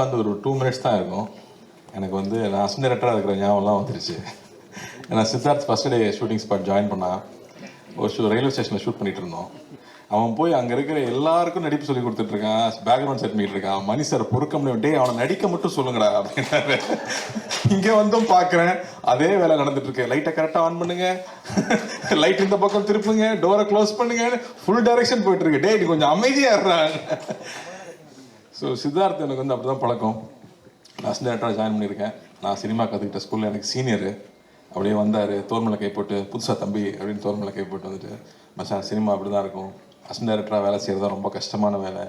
உட்காந்து ஒரு 2 minutes தான் இருக்கும். எனக்கு வந்து நான் அசிஸ்டன்ட் டைரக்டராக இருக்கிற ஞாபகம்லாம் வந்துருச்சு. ஏன்னா Siddharth first day shooting spot join பண்ணான். ஒரு ரயில்வே ஸ்டேஷனில் ஷூட் பண்ணிட்டு இருந்தோம். அவன் போய் அங்கே இருக்கிற எல்லாருக்கும் நடிப்பு சொல்லி கொடுத்துட்ருக்கான், பேக்ரவுண்ட் செட் பண்ணிட்டு இருக்கான். மணி சார் பொறுக்க முடியும், டே அவனை நடிக்க மட்டும் சொல்லுங்கடா அப்படின்னாரு. இங்கே வந்தும் பார்க்குறேன் அதே வேலை நடந்துட்டு இருக்கு. லைட்டை கரெக்டாக ஆன் பண்ணுங்க, லைட் இந்த பக்கம் திருப்புங்க, டோரை க்ளோஸ் பண்ணுங்க, ஃபுல் டைரக்ஷன் போயிட்டு இருக்கு. டே நீ கொஞ்சம் அமைதியாக இருறாங்க. ஸோ சித்தார்த் எனக்கு வந்து அப்படி தான் பழக்கம். நான் அசிஸ்டன்ட் டைரக்டராக ஜாயின் பண்ணியிருக்கேன். நான் சினிமா கற்றுக்கிட்ட ஸ்கூலில் எனக்கு சீனியரு. அப்படியே வந்தார், தோர்மலை கை போட்டு, புதுசாக தம்பி அப்படின்னு தோர்மலை கை போட்டு வந்துட்டு, மச்சான் சினிமா அப்படி தான் இருக்கும், அசிஸ்டன்ட் டைரக்டராக வேலை செய்கிறது தான் ரொம்ப கஷ்டமான வேலை,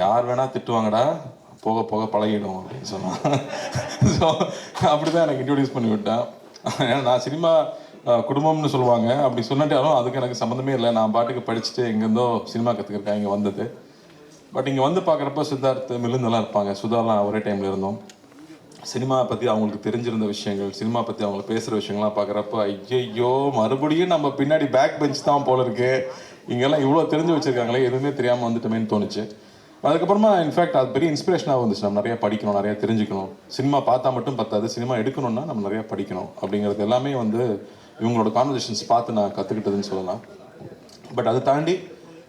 யார் வேணால் திட்டுவாங்கடா, போக போக பழகிடும் அப்படின்னு சொன்னான். ஸோ அப்படி தான் எனக்கு இன்ட்ரடியூஸ் பண்ணி விட்டான். ஏன்னா நான் சினிமா குடும்பம்னு சொல்லுவாங்க, அப்படி சொன்னாலும் அதுக்கு எனக்கு சம்மந்தமே இல்லை. நான் பாட்டுக்கு படிச்சுட்டு எங்கேருந்தோ சினிமா கற்றுக்கிறேன் இங்கே வந்தது. பட் இங்கே வந்து பார்க்குறப்ப சித்தார்த் மிலுந்தெல்லாம் இருப்பாங்க, சுதாலாம் ஒரே டைமில் இருந்தோம். சினிமா பற்றி அவங்களுக்கு தெரிஞ்சிருந்த விஷயங்கள், சினிமா பற்றி அவங்க பேசுகிற விஷயங்கள்லாம் பார்க்குறப்ப ஐயோ மறுபடியும் நம்ம பின்னாடி பேக் பெஞ்ச் தான் போல இருக்கு, இங்கெல்லாம் இவ்வளோ தெரிஞ்சு வச்சுருக்காங்களே, எதுவுமே தெரியாமல் வந்துட்டோமேன்னு தோணுச்சு. அதுக்கப்புறமா இன்ஃபேக்ட் அது பெரிய இன்ஸ்பிரேஷனாக வந்துச்சு. நம்ம நிறையா படிக்கணும், நிறையா தெரிஞ்சுக்கணும். சினிமா பார்த்தா மட்டும் பத்தாது, சினிமா எடுக்கணும்னா நம்ம நிறையா படிக்கணும் அப்படிங்கிறது எல்லாமே வந்து இவங்களோட கான்வர்சேஷன்ஸ் பார்த்து நான் கற்றுக்கிட்டதுன்னு சொல்லலாம். பட் அதை தாண்டி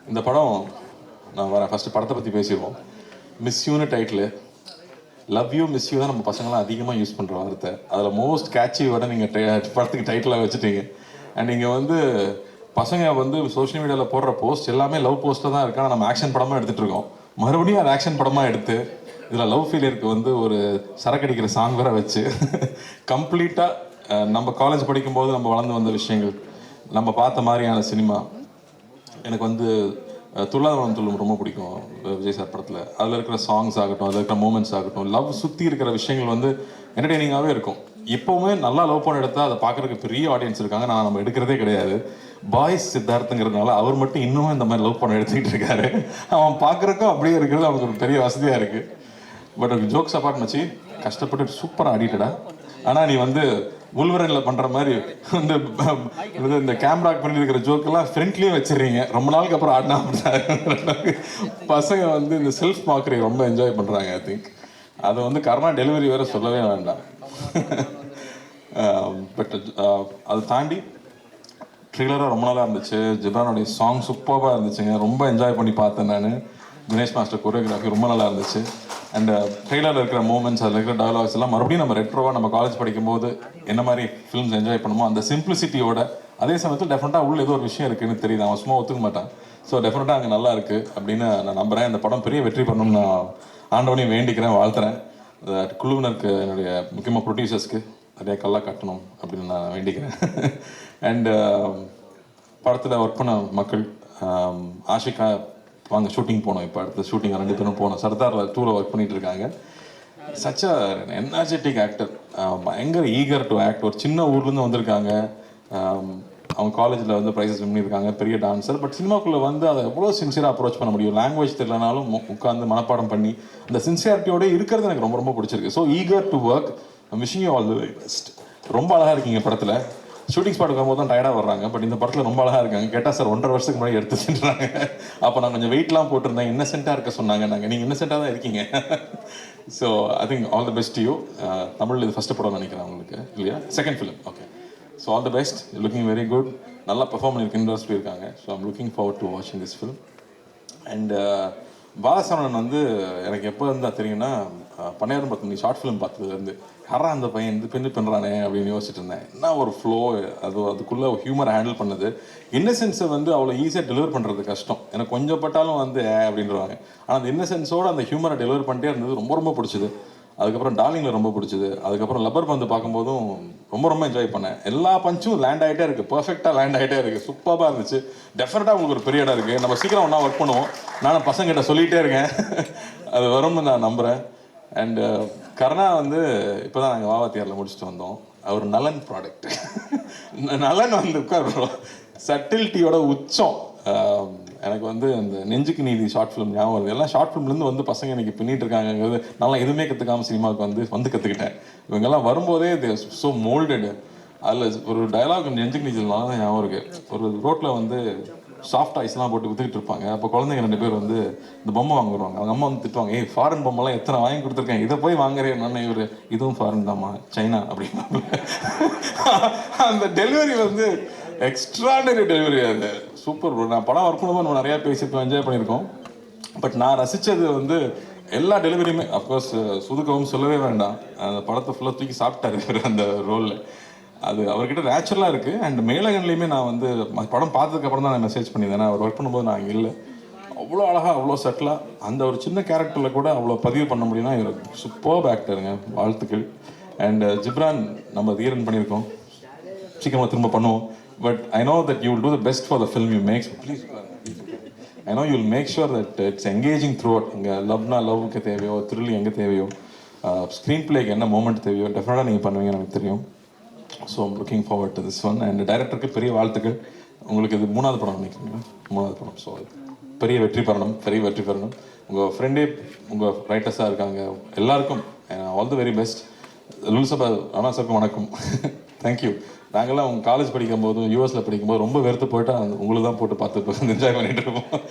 இந்த படம் நான் வரேன். ஃபஸ்ட்டு படத்தை பற்றி பேசிடுவோம். மிஸ் யூன்னு title. Love you miss you தான் நம்ம பசங்களாம் அதிகமாக யூஸ் பண்ணுற வார்த்தை. அதில் மோஸ்ட் கேட்சி விட நீங்கள் படத்துக்கு டைட்டிலாக வச்சுட்டீங்க. அண்ட் நீங்கள் வந்து பசங்க வந்து சோஷியல் மீடியாவில் போடுற போஸ்ட் எல்லாமே லவ் போஸ்ட்டாக தான் இருக்கா. நம்ம ஆக்ஷன் படமாக எடுத்துகிட்டு இருக்கோம். மறுபடியும் அது ஆக்ஷன் படமாக எடுத்து இதில் லவ் ஃபெயிலியருக்கு வந்து ஒரு சரக்கடிக்கிற சாங் வேற வச்சு கம்ப்ளீட்டாக நம்ம காலேஜ் படிக்கும்போது நம்ம வளர்ந்து வந்த விஷயங்கள், நம்ம பார்த்த மாதிரியான சினிமா. எனக்கு வந்து துள்ளாதவனம் துள்ளும் ரொம்ப பிடிக்கும் விஜய் சார் படத்தில். அதில் இருக்கிற சாங்ஸ் ஆகட்டும், அதில் இருக்கிற மூமெண்ட்ஸ் ஆகட்டும், லவ் சுற்றி இருக்கிற விஷயங்கள் வந்து என்டர்டெய்னிங்காகவே இருக்கும். இப்போவுமே நல்லா லவ் பண்ண எடுத்தால் அதை பார்க்குறதுக்கு பெரிய ஆடியன்ஸ் இருக்காங்க. நான் நம்ம எடுக்கிறதே கிடையாது. பாய்ஸ் சித்தார்த்துங்கிறதுனால அவர் மட்டும் இன்னமும் இந்த மாதிரி லவ் பண்ண எடுத்துக்கிட்டு இருக்காரு. அவன் பார்க்குறக்கும் அப்படியே இருக்கிறது அவனுக்கு ஒரு பெரிய வசதியாக இருக்குது. பட் ஜோக்ஸ் அப்பார்ட் மச்சி, கஷ்டப்பட்டு சூப்பராக ஆடிட்டடா. ஆனால் நீ வந்து உள்வரனில் பண்ணுற மாதிரி வந்து இந்த கேமரா பண்ணியிருக்கிற ஜோக்கெல்லாம் ஃப்ரெண்ட்லேயும் வச்சிடுறீங்க. ரொம்ப நாளுக்கு அப்புறம் ஆடினா பசங்க வந்து இந்த செல்ஃப் மார்க்கரை ரொம்ப என்ஜாய் பண்ணுறாங்க. ஐ திங்க் அதை வந்து கர்மா டெலிவரி வேறு சொல்லவே வேண்டாம். பட் அதை தாண்டி ட்ரில்லராக ரொம்ப நாளாக இருந்துச்சு. ஜிப்ரானுடைய சாங் சூப்பராக இருந்துச்சுங்க, ரொம்ப என்ஜாய் பண்ணி பார்த்தேன் நான். தினேஷ் மாஸ்டர் கொரியோகிராஃபி ரொம்ப நல்லா இருந்துச்சு. அண்ட் ட்ரெய்லரில் இருக்கிற மூமெண்ட்ஸ், அதில் இருக்கிற டயலாக்ஸ் எல்லாம் மறுபடியும் நம்ம ரெட்ரோவாக நம்ம காலேஜ் படிக்கும்போது என்ன மாதிரி ஃபிலிம்ஸ் என்ஜாய் பண்ணுமோ அந்த சிம்பிளிசிட்டியோட, அதே சமயத்தில் டெஃபினட்டாக உள்ள ஏதோ ஒரு விஷயம் இருக்குதுன்னு தெரியுது. அவன் சும்மா ஒத்துக்க மாட்டான். ஸோ டெஃபினட்டாக அங்கே நல்லா இருக்குது அப்படின்னு நான் நம்புகிறேன். இந்த படம் பெரிய வெற்றி பண்ணணும்னு நான் ஆண்டவனையும் வேண்டிக்கிறேன், வாழ்த்துறேன். குழுவினருக்கு, என்னுடைய முக்கியமாக ப்ரொடியூசர்ஸ்க்கு நிறைய கல்லாக கட்டணும் அப்படின்னு நான் வேண்டிக்கிறேன். அண்டு படத்தில் ஒர்க் பண்ண மக்கள், ஆஷிகா வாங்க ஷூட்டிங் போனோம். இப்போ அடுத்த ஷூட்டிங் 2 பேரும் போனோம். சர்தாரில் 2ல் ஒர்க் பண்ணிட்டு இருக்காங்க. சச் அ எனர்ஜெட்டிக் ஆக்டர், பயங்கர ஈகர் டு ஆக்ட். ஒரு சின்ன ஊர்லேருந்து வந்திருக்காங்க. அவங்க காலேஜில் வந்து ப்ரைஸஸ் வின் பண்ணியிருக்காங்க, பெரிய டான்ஸர். பட் சினிமாக்குள்ளே வந்து அதை எவ்வளோ சின்சியராக அப்ரோச் பண்ண முடியும், லாங்குவேஜ் தெரியலனாலும் உட்காந்து மனப்பாடம் பண்ணி அந்த சின்சியாரிட்டியோடு இருக்கிறது எனக்கு ரொம்ப ரொம்ப பிடிச்சிருக்கு. So eager to work. Wishing you all the very best. ரொம்ப அழகாக இருக்கீங்க படத்தில். ஷூட்டிங் ஸ்பாட்டுக்கு வரும்போது தான் டயர்டாக வர்றாங்க. பட் இந்த படத்தில் ரொம்ப அழகாக இருக்காங்க. கேட்டால் சார் 1.5 வருஷத்துக்கு முன்னாடி எடுத்து சென்றாங்க. அப்போ நான் கொஞ்சம் வெயிட்லாம் போட்டிருந்தேன், இன்னசென்ட்டாக இருக்க சொன்னாங்க. நீங்கள் இன்னசென்ட்டாக தான் இருக்கீங்க. So I think all the best you. Tamil இது ஃபஸ்ட்டு படம் நினைக்கிறேன் உங்களுக்கு, இல்லையா? Second film. Okay. So all the best. Looking very good. நல்லா பெர்ஃபார்ம் பண்ணியிருக்குன்னு சொல்லியிருக்காங்க. So I'm looking forward to வாட்சிங் திஸ் ஃபிலிம். அண்ட் பாலசரவணன் வந்து எனக்கு எப்போ இருந்தால் தெரியும்னா, பன்னியாரம் பத்து ஷார்ட் ஃபிலிம் பார்த்ததுலேருந்து யாரா அந்த பையன் இந்த பெண்ணு பண்ணுறானே அப்படின்னு யோசிச்சுட்டு இருந்தேன். என்ன ஒரு ஃப்ளோ, அதுக்குள்ளே ஹியூமரை ஹேண்டில் பண்ணது. இன்னசென்ஸை வந்து அவ்வளோ ஈஸியாக டெலிவர் பண்ணுறது கஷ்டம். எனக்கு கொஞ்சம் பட்டாலும் வந்து அப்படின்றவாங்க. ஆனால் அந்த இன்னசென்ஸோடு அந்த ஹியூமரை டெலிவர் பண்ணிட்டே இருந்தது ரொம்ப ரொம்ப பிடிச்சது. அதுக்கப்புறம் டார்லிங்கில் ரொம்ப பிடிச்சது. அதுக்கப்புறம் லப்பர் பந்து பார்க்கும்போதும் ரொம்ப ரொம்ப என்ஜாய் பண்ணேன். எல்லா பஞ்சும் லேண்ட் ஆகிட்டே இருக்குது, பர்ஃபெக்டாக லேண்ட் ஆகிட்டே இருக்குது, சூப்பராக இருந்துச்சு. டெஃபினட்டாக உங்களுக்கு ஒரு பெரிய இடம் இருக்குது. நம்ம சீக்கிரம் ஒன்றா ஒர்க் பண்ணுவோம். நானும் பசங்கிட்ட சொல்லிகிட்டே இருக்கேன், அது வரும்னு நான் நம்புகிறேன். அண்டு கருணா வந்து இப்போ தான் நாங்கள் வாவாத்தியாரில் முடிச்சுட்டு வந்தோம். அவர் நலன் ப்ராடக்ட். நலன் வந்து உட்கார் சட்டில்ட்டியோட உச்சம். எனக்கு வந்து இந்த நெஞ்சுக்கு நீதி ஷார்ட் ஃபிலிம் ஞாபகம் வருது. எல்லாம் ஷார்ட் ஃபிலிம்லேருந்து வந்து பசங்க எனக்கு பின்னிட்டு இருக்காங்கிறது நல்லா எதுவுமே கற்றுக்காமல் சினிமாவுக்கு வந்து கற்றுக்கிட்டேன். இவங்கெல்லாம் வரும்போதே ஸோ மோல்டடு. அதில் ஒரு டயலாக் நெஞ்சுக்கு நீச்சல் நல்லா தான் ஞாபகம் இருக்குது. ஒரு ரோட்டில் வந்து சாஃப்ட் ஐஸ்லாம் போட்டு வித்துக்கிட்டு இருப்பாங்க. அப்போ குழந்தைங்க 2 பேர் வந்து இந்த பொம்மை வாங்க வருவாங்க. அவங்க அம்மா வந்து திட்டுவாங்க, ஏய் ஃபாரின் பொம்மைலாம் எத்தனை வாங்கி கொடுத்துருக்கேன், இதை போய் வாங்குறேன். நான் இவர் இதுவும் ஃபாரின் தாம்மா, சைனா அப்படின்னா. அந்த டெலிவரி வந்து எக்ஸ்ட்ராடனரி டெலிவரி. அது சூப்பர் ப்ரோ. நான் படம் ஒர்க் பண்ணும்போது நம்ம நிறையா பேசியிருக்கோம், என்ஜாய் பண்ணியிருக்கோம். பட் நான் ரசித்தது வந்து எல்லா டெலிவரியுமே. அஃப்கோர்ஸ் சுதுக்கவும் சொல்லவே வேண்டாம், அந்த படத்தை ஃபுல்லாக தூக்கி சாப்பிட்டாரு அந்த ரோலில். அது அவர்கிட்ட நேச்சுரலாக இருக்குது. அண்ட் மேலகன்லேயுமே நான் வந்து படம் பார்த்ததுக்கப்புறம் தான் நான் மெசேஜ் பண்ணியிருந்தேன். அவர் ஒர்க் பண்ணும்போது நான் இங்கே இல்லை. அவ்வளோ அழகாக, அவ்வளோ செட்டிலாக அந்த ஒரு சின்ன கேரக்டரில் கூட அவ்வளோ பதிவு பண்ண முடியும்னா இவர் சூப்பர்ப் ஆக்டருங்க. வாழ்த்துக்கள். அண்ட் ஜிப்ரான் நம்ம தீரன் பண்ணியிருக்கோம், சீக்கிரமாக திரும்ப பண்ணுவோம். But I know that you will do the best for the film you makes. Please I know you will make sure that it's engaging throughout. இங்கே லவ்னா லவ்வுக்கு தேவையோ, த்ரில் எங்கே தேவையோ, ஸ்க்ரீன் பிளேக்கு என்ன மூமெண்ட் தேவையோ டெஃபினட்டாக நீங்கள் பண்ணுவீங்கன்னு எனக்கு தெரியும். So I'm looking forward to this one. And டைரக்டருக்கு பெரிய வாழ்த்துக்கள். உங்களுக்கு இது 3வது படம் நினைக்கிறீங்களா? 3வது படம். ஸோ பெரிய வெற்றி பெறணும், பெரிய வெற்றி பெறணும். உங்கள் ஃப்ரெண்டே உங்கள் ரைட்டர்ஸாக இருக்காங்க, எல்லாருக்கும் ஆல் தி வெரி பெஸ்ட். லுல்சபா அண்ணா சாருக்கும் வணக்கம். தேங்க்யூ. நாங்கள்லாம் உங்கள் காலேஜ் படிக்கும்போது, யூஎஸில் படிக்கும்போது ரொம்ப வெறுத்து போயிட்டா உங்களுக்கு தான் போட்டு பார்த்து என்ஜாய் பண்ணிட்டு இருப்போம்.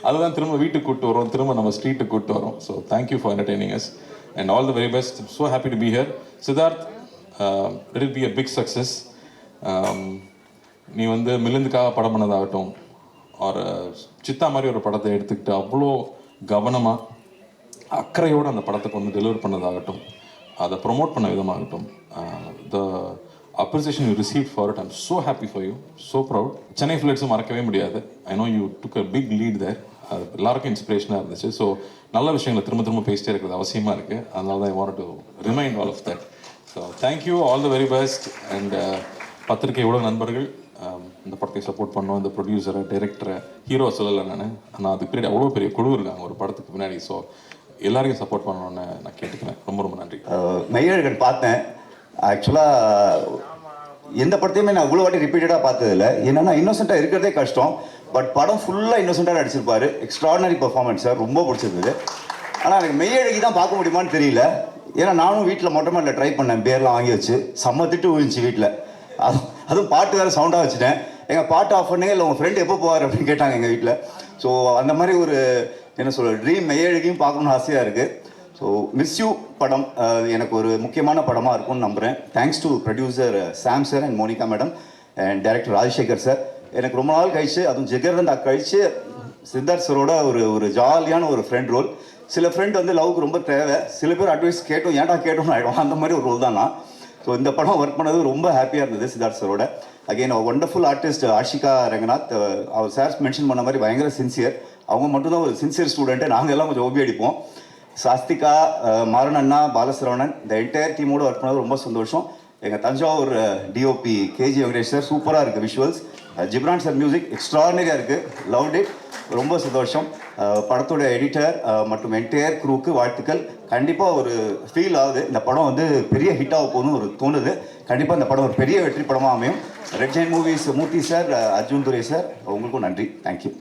அதுதான் திரும்ப வீட்டுக்கு கூப்பிட்டு வரோம், திரும்ப நம்ம ஸ்ட்ரீட்டுக்கு கூப்பிட்டு வரோம். So thank you for entertaining us and all the very best. So happy to be here. Siddharth, let it be a big success. நீ வந்து மிலிந்துக்காக படம் பண்ணதாகட்டும், ஒரு சித்தா மாதிரி ஒரு படத்தை எடுத்துக்கிட்டு அவ்வளோ கவனமாக அக்கறையோடு அந்த படத்துக்கு வந்து டெலிவர் பண்ணதாகட்டும், அதை ப்ரொமோட் பண்ண விதமாகட்டும், the appreciation you receive for it, I'm so happy for you, so proud. Chennai ஃப்ளைட்ஸும் மறக்கவே முடியாது. I know you took a big lead there. அது எல்லாருக்கும் இன்ஸ்பிரேஷனாக இருந்துச்சு. ஸோ நல்ல விஷயங்களை திரும்ப திரும்ப பேசிட்டே இருக்கிறது அவசியமாக இருக்குது. அதனால தான் I want to remind all of that. So thank you, all the very best. And பத்திரிகையோட நண்பர்கள் இந்த படத்தை சப்போர்ட் பண்ணோம். இந்த ப்ரொடியூசரை, டைரக்டரை, ஹீரோ சொல்லலை நான் அதுக்கு பின்னாடி அவ்வளோ பெரிய குழு இருக்காங்க ஒரு படத்துக்கு பின்னாடி. ஸோ எல்லாரையும் சப்போர்ட் பண்ணணுன்னு நான் கேட்டுக்கிறேன். ரொம்ப ரொம்ப நன்றி. மெய்யழகன் பார்த்தேன். ஆக்சுவலாக எந்த படத்தையுமே நான் இவ்வளோ வாட்டி ரிப்பீட்டடாக பார்த்ததில்லை. என்னென்னா இன்னோசென்ட்டாக இருக்கிறதே கஷ்டம். பட் படம் ஃபுல்லாக இன்னோசென்ட்டாக நடிச்சிருப்பாரு. எக்ஸ்ட்ராடனரி பர்ஃபார்மன்ஸ் சார், ரொம்ப பிடிச்சிருந்தது. ஆனால் எனக்கு மெய்யழகி தான் பார்க்க முடியுமான்னு தெரியல. ஏன்னா நானும் வீட்டில் மொட்டை மாடியில் ட்ரை பண்ணேன், பேர்லாம் வாங்கி வச்சு செம்ம திட்டு விழுந்துச்சு வீட்டில். அதுவும் பாட்டு வேறு சவுண்டாக வச்சுட்டேன். எங்கள் பாட்டு ஆஃப் பண்ணுங்க, இல்லை உங்கள் ஃப்ரெண்டு எப்போ போவார் அப்படின்னு கேட்டாங்க எங்கள் வீட்டில். ஸோ அந்த மாதிரி ஒரு என்ன சொல்ற ட்ரீம் மெய்யழகியும் பார்க்கணுன்னு ஆசையாக இருக்குது. ஸோ மிஸ் யூ படம் எனக்கு ஒரு முக்கியமான படமாக இருக்கும்னு நம்புகிறேன். Thanks to producer Sam sir and Monica madam and director Rajasekar sir. எனக்கு ரொம்ப நாள் கழிச்சு, அதுவும் ஜெகர்தண்டா கழிச்சு சித்தார்த் சரோட ஒரு ஜாலியான ஒரு ஃப்ரெண்ட் ரோல். சில ஃப்ரெண்ட் வந்து லவ்க்கு ரொம்ப தேவை, சில பேர் அட்வைஸ் கேட்டோம் ஏன்டா கேட்டோம்னு ஆகிடும், அந்த மாதிரி ஒரு ரோல் தான் நான். ஸோ இந்த படம் ஒர்க் பண்ணது ரொம்ப ஹாப்பியாக இருந்தது சித்தார்த் சரோட. Again wonderful artist Ashika Ranganath. அவர் சார் மென்ஷன் பண்ண மாதிரி பயங்கர சின்சியர். அவங்க மட்டும்தான் ஒரு சின்சியர் ஸ்டூடெண்ட்டு, நாங்கள் எல்லாம் கொஞ்சம் ஓபி அடிப்போம். சாஸ்திகா, மாரண்ணா, பாலசரவணன், இந்த என்டையர் டீமோடு ஒர்க் பண்ணது ரொம்ப சந்தோஷம். எங்கள் Thanjavur DOP KG Venkatesh sir, சூப்பராக இருக்குது விஷுவல்ஸ். ஜிப்ரான் சார் மியூசிக் எக்ஸ்ட்ராடினரியாக இருக்குது, லவ்ட் இட், ரொம்ப சந்தோஷம். படத்தோட எடிட்டர் மற்றும் என்டையர் குரூக்கு வாழ்த்துக்கள். கண்டிப்பாக ஒரு ஃபீல் ஆகுது, இந்த படம் வந்து பெரிய ஹிட்டாக போகணும்னு ஒரு தோணுது. கண்டிப்பாக இந்த படம் ஒரு பெரிய வெற்றி படமாக அமையும். ரெட் ஜெயின் மூவிஸ் மூர்த்தி சார், அர்ஜுன் துரை சார், உங்களுக்கும் நன்றி. தேங்க்யூ.